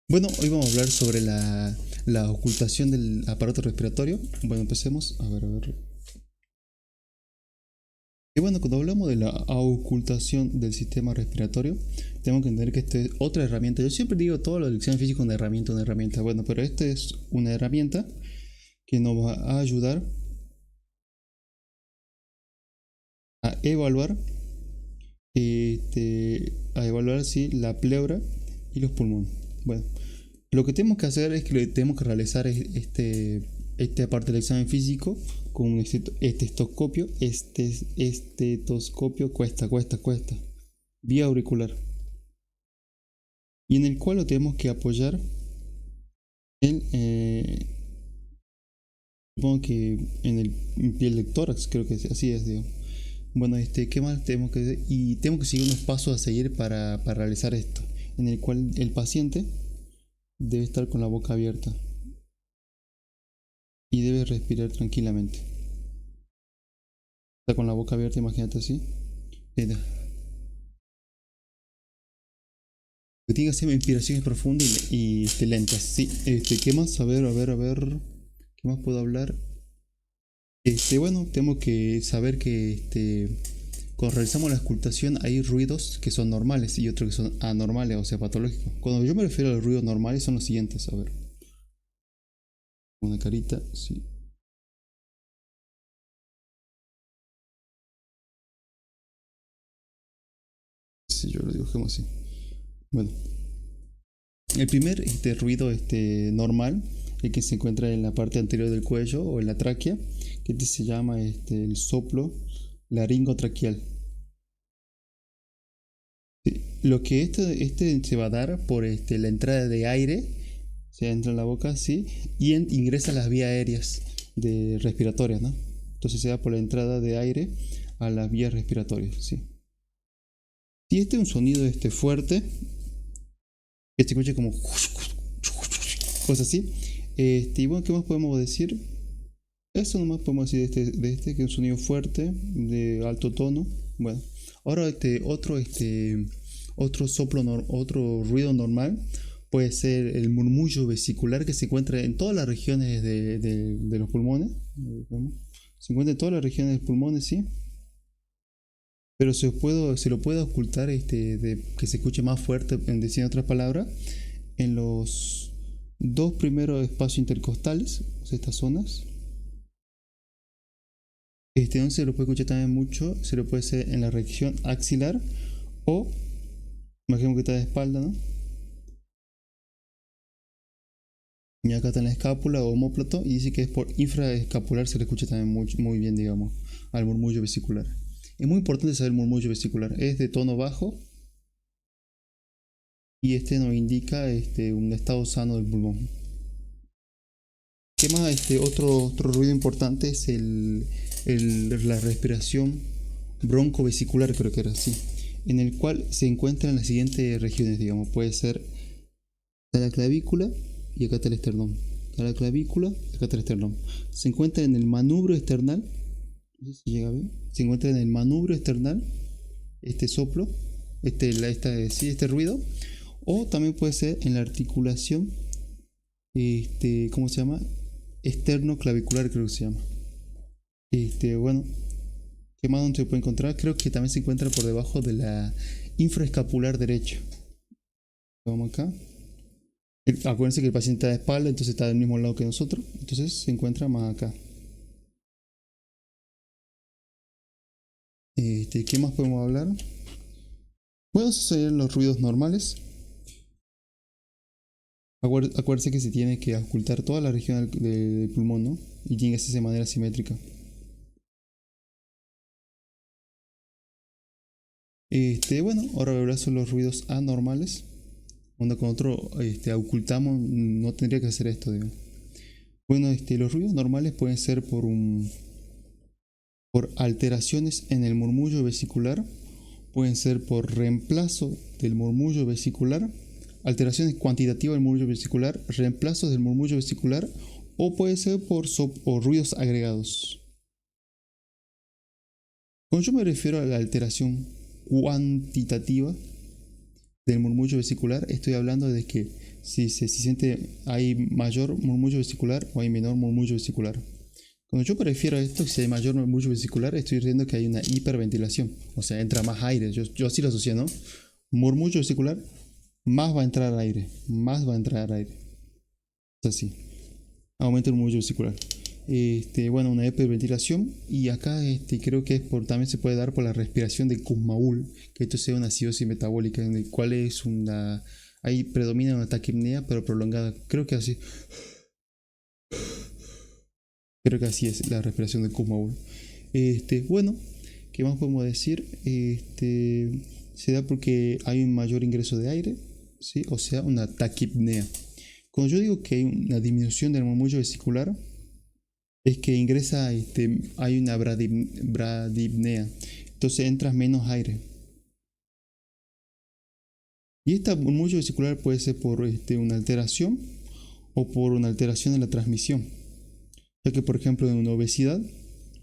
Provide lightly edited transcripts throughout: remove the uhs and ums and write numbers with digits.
Bueno, hoy vamos a hablar sobre la ocultación del aparato respiratorio. Bueno, empecemos. A ver, a ver. Y bueno, cuando hablamos de la ocultación del sistema respiratorio, tenemos que entender que esta es otra herramienta. Yo siempre digo todo lo del examen físico una herramienta, una herramienta. Bueno, pero esta es una herramienta que nos va a ayudar a evaluar, sí, la pleura y los pulmones. Bueno, lo que tenemos que hacer es que tenemos que realizar esta parte del examen físico con un estetoscopio cuesta, vía auricular, y en el cual lo tenemos que apoyar en, supongo que en el piel del tórax, creo que así es, digo. Bueno, ¿qué más tenemos que hacer? Y tenemos que seguir unos pasos a seguir para realizar esto, en el cual el paciente debe estar con la boca abierta y debe respirar tranquilamente. Está con la boca abierta, imagínate así. Mira, que tiene que ser inspiraciones profundas y lentas. Sí, ¿qué más? A ver. ¿Qué más puedo hablar? Bueno, tenemos que saber que cuando realizamos la auscultación hay ruidos que son normales y otros que son anormales, o sea, patológicos. Cuando yo me refiero a los ruidos normales son los siguientes. A ver, una carita, sí. Sí, yo lo dibujemos así. Bueno, el primer ruido normal, el que se encuentra en la parte anterior del cuello o en la tráquea, que se llama el soplo laringotraqueal. Sí. Lo que se va a dar por la entrada de aire, se entra en la boca, sí, y ingresa a las vías aéreas respiratorias, ¿no? Entonces se da por la entrada de aire a las vías respiratorias, sí. Y es un sonido fuerte, que se escucha como cosas así. Y bueno, ¿qué más podemos decir? Eso nomás podemos decir que es un sonido fuerte, de alto tono. Bueno, ahora otro ruido normal puede ser el murmullo vesicular que se encuentra en todas las regiones de los pulmones. Se encuentra en todas las regiones de los pulmones, sí. Pero se lo puede ocultar, que se escuche más fuerte, en decir otras palabras, en los dos primeros espacios intercostales, o sea, estas zonas. Donde se lo puede escuchar también mucho, se lo puede hacer en la región axilar o, imagínate que está de espalda, ¿no? Y acá está en la escápula o omóplato y dice que es por infraescapular, se le escucha también muy bien, digamos, al murmullo vesicular. Es muy importante saber el murmullo vesicular, es de tono bajo y nos indica un estado sano del pulmón. ¿Qué más? Otro ruido importante es la respiración broncovesicular, creo que era así, en el cual se encuentran las siguientes regiones, digamos, puede ser la clavícula y acá está el esternón. Está la clavícula y acá está el esternón. Se encuentra en el manubrio esternal, no sé si llega a ver, se encuentra en el manubrio esternal, este soplo, este ruido, o también puede ser en la articulación, ¿cómo se llama? Esternoclavicular, creo que se llama. Bueno, ¿qué más donde se puede encontrar? Creo que también se encuentra por debajo de la infraescapular derecha. Vamos acá. Acuérdense que el paciente está de espalda, entonces está del mismo lado que nosotros, entonces se encuentra más acá. ¿Qué más podemos hablar? Bueno, esos serían los ruidos normales. Acuérdense que se tiene que ocultar toda la región del pulmón, ¿no? Y tiene que hacerse de manera simétrica. Bueno, ahora voy a hablar sobre los ruidos anormales. Cuando con otro ocultamos, no tendría que hacer esto, digamos. Bueno, los ruidos normales pueden ser por alteraciones en el murmullo vesicular, pueden ser por reemplazo del murmullo vesicular, alteraciones cuantitativas del murmullo vesicular, reemplazos del murmullo vesicular, o puede ser por ruidos agregados. Cuando yo me refiero a la alteración cuantitativa del murmullo vesicular, estoy hablando de que si se siente, hay mayor murmullo vesicular o hay menor murmullo vesicular. Cuando yo prefiero esto, si hay mayor murmullo vesicular, estoy diciendo que hay una hiperventilación, o sea, entra más aire. Yo así lo asocié, ¿no? Murmullo vesicular, más va a entrar aire, más va a entrar aire. Es así, aumenta el murmullo vesicular. Bueno, una hiperventilación, y acá creo que también se puede dar por la respiración de Kussmaul, que esto sea una acidosis metabólica, en el cual ahí predomina una taquipnea pero prolongada. Creo que así es la respiración de Kussmaul. Bueno, ¿qué más podemos decir? Se da porque hay un mayor ingreso de aire, ¿sí? O sea, una taquipnea. Cuando yo digo que hay una disminución del murmullo vesicular, es que hay una bradipnea, entonces entra menos aire. Y esta murmullo vesicular puede ser por una alteración o por una alteración en la transmisión, ya que por ejemplo en una obesidad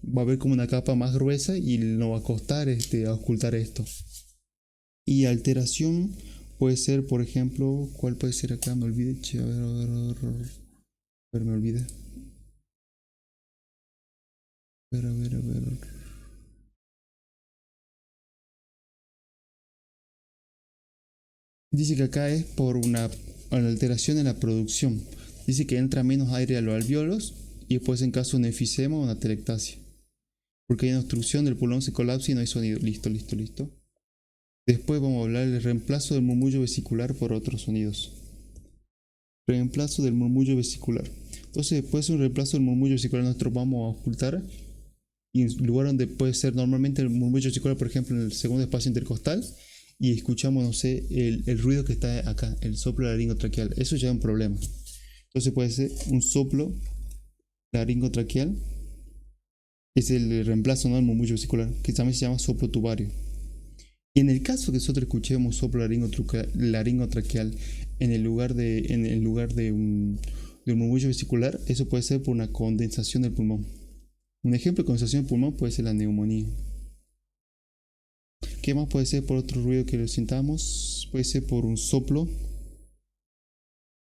va a haber como una capa más gruesa y no va a costar a ocultar esto. Y alteración puede ser, por ejemplo, ¿cuál puede ser acá? Me olvidé, a ver, me olvidé. A ver. Dice que acá es por una alteración en la producción. Dice que entra menos aire a los alvéolos y después en caso de un enfisema o una atelectasia. Porque hay una obstrucción del pulmón, se colapsa y no hay sonido. Listo. Después vamos a hablar del reemplazo del murmullo vesicular por otros sonidos. Reemplazo del murmullo vesicular. Entonces, después de un reemplazo del murmullo vesicular, nosotros vamos a ocultar. Y en lugar donde puede ser normalmente el murmullo vesicular, por ejemplo, en el segundo espacio intercostal, y escuchamos, no sé, el ruido que está acá, el soplo laringotraqueal. Eso ya es un problema. Entonces puede ser un soplo laringotraqueal. Es el reemplazo, ¿no?, del murmullo vesicular, que también se llama soplo tubario. Y en el caso que nosotros escuchemos soplo laringotraqueal en el lugar de un murmullo vesicular, eso puede ser por una condensación del pulmón. Un ejemplo de condensación del pulmón puede ser la neumonía. ¿Qué más puede ser por otro ruido que lo sintamos? Puede ser por un soplo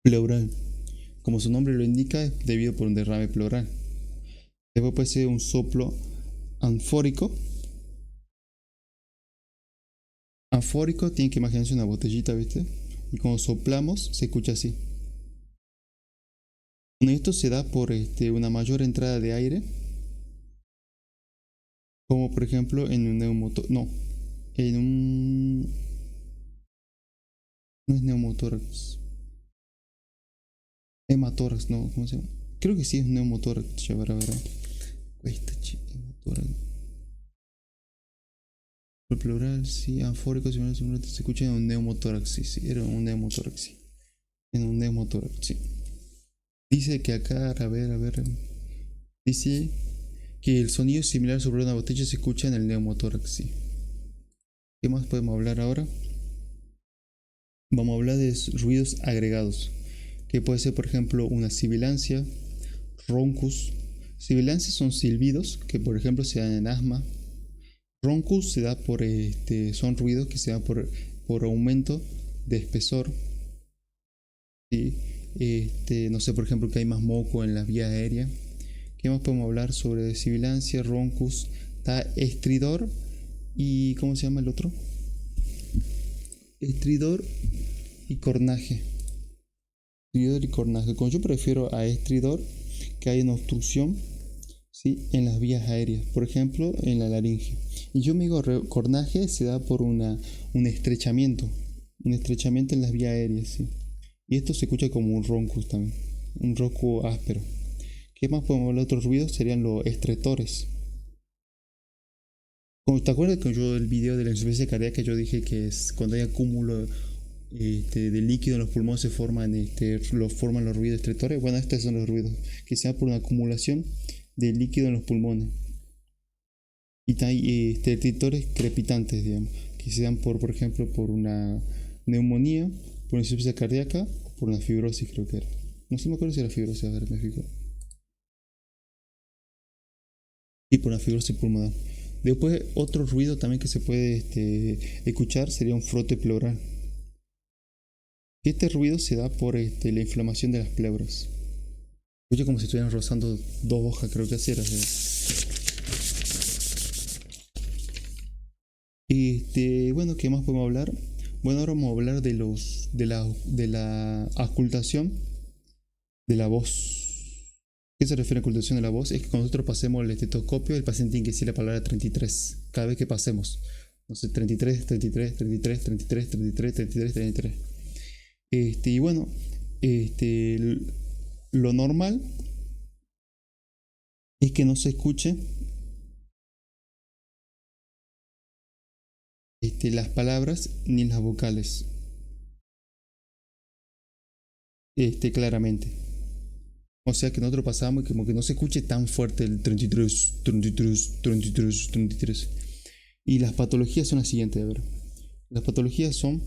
pleural. Como su nombre lo indica, es debido por un derrame pleural. Después puede ser un soplo anfórico. Anfórico tiene que imaginarse una botellita, ¿viste? Y cuando soplamos se escucha así. Esto se da por una mayor entrada de aire, como por ejemplo en un neumotórax. No es neumotórax. Hematórax, no, ¿cómo se llama? Creo que sí es neumotórax. A ver. Hematórax. El plural, sí, anfórico, se escucha en un neumotórax, sí, era un neumotórax, sí. En un neumotórax, sí. Dice que acá, a ver, dice que el sonido similar sobre una botella se escucha en el neumotórax, sí. ¿Qué más podemos hablar ahora? Vamos a hablar de ruidos agregados, que puede ser, por ejemplo, una sibilancia, roncus. Sibilancias son silbidos que, por ejemplo, se dan en asma. Roncus se da son ruidos que se dan por aumento de espesor. ¿Sí? No sé, por ejemplo, que hay más moco en las vías aéreas. ¿Qué más podemos hablar sobre sibilancia, roncus? Está estridor y ¿cómo se llama el otro? Estridor y cornaje. Estridor y cornaje. Como yo prefiero a estridor, que hay una obstrucción, ¿sí?, en las vías aéreas, por ejemplo en la laringe. Y yo me digo cornaje se da por un estrechamiento en las vías aéreas, ¿sí? Y esto se escucha como un roncus también, un ronco áspero. ¿Qué más podemos hablar de otros ruidos? Serían los estretores. ¿Te acuerdas que yo el video de la insuficiencia cardíaca yo dije que es cuando hay acúmulo de líquido en los pulmones se forman los ruidos estretores? Bueno, estos son los ruidos que se dan por una acumulación de líquido en los pulmones. Y hay estritores crepitantes, digamos, que se dan por ejemplo, por una neumonía, por una insuficiencia cardíaca o por una fibrosis, creo que era. No sé, me acuerdo si era fibrosis, a ver, me fijo. Y por una fibrosis pulmonar. Después, otro ruido también que se puede escuchar sería un frote pleural. Este ruido se da por la inflamación de las pleuras. Escucha como si estuvieran rozando dos hojas, creo que así era. Bueno, ¿qué más podemos hablar? Bueno, ahora vamos a hablar de la auscultación de la voz. ¿Qué se refiere a auscultación de la voz? Es que cuando nosotros pasemos el estetoscopio, el paciente tiene que decir la palabra 33 cada vez que pasemos. No sé, 33, 33, 33, 33, 33, 33, 33. Y bueno, lo normal es que no se escuche las palabras ni las vocales claramente. O sea que nosotros pasamos y como que no se escuche tan fuerte el 33, 33, 33, 33. Y las patologías son las siguientes, a ver. Las patologías son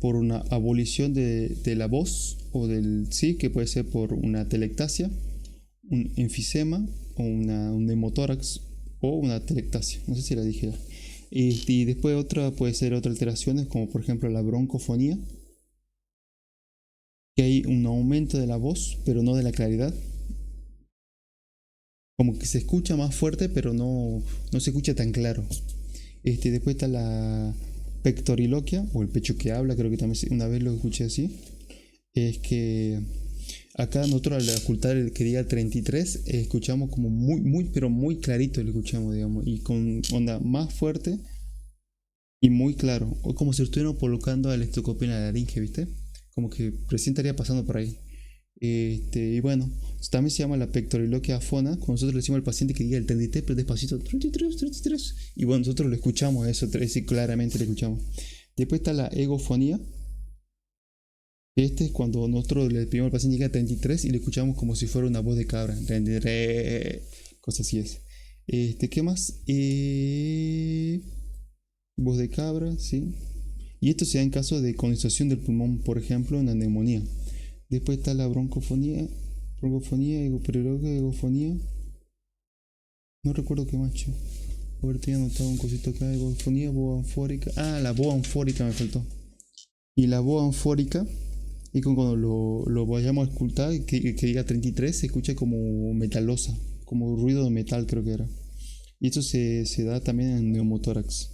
por una abolición de la voz o del sí, que puede ser por una telectasia, un enfisema o un neumotórax o una telectasia, no sé si la dije. Y después otra puede ser otras alteraciones como por ejemplo la broncofonía, que hay un aumento de la voz pero no de la claridad, como que se escucha más fuerte pero no se escucha tan claro. Después está la pectoriloquia o el pecho que habla, creo que también una vez lo escuché así. Es que acá nosotros al ocultar el que diga 33 escuchamos como muy pero muy clarito, lo escuchamos, digamos, y con onda más fuerte y muy claro, o como si estuviéramos colocando el estetoscopio en la laringe, ¿viste? Como que recién estaría pasando por ahí. Y bueno, también se llama la pectoriloquia afona. Cuando nosotros le decimos al paciente que diga el 33, pero despacito, 33, 33. Y bueno, nosotros lo escuchamos, eso claramente lo escuchamos. Después está la egofonía. Es cuando nosotros le pedimos al paciente que diga 33 y le escuchamos como si fuera una voz de cabra. 33, cosas así es. ¿Qué más? Voz de cabra, sí. Y esto se da en caso de condensación del pulmón, por ejemplo, en la neumonía. Después está la broncofonía, egofonía. No recuerdo qué más, che. A ver, tenía anotado un cosito acá, egofonía, voz anfórica. Ah, la voz anfórica me faltó. Y la voz anfórica, y cuando lo vayamos a escuchar, que diga 33, se escucha como metalosa, como ruido de metal creo que era. Y esto se da también en neumotórax.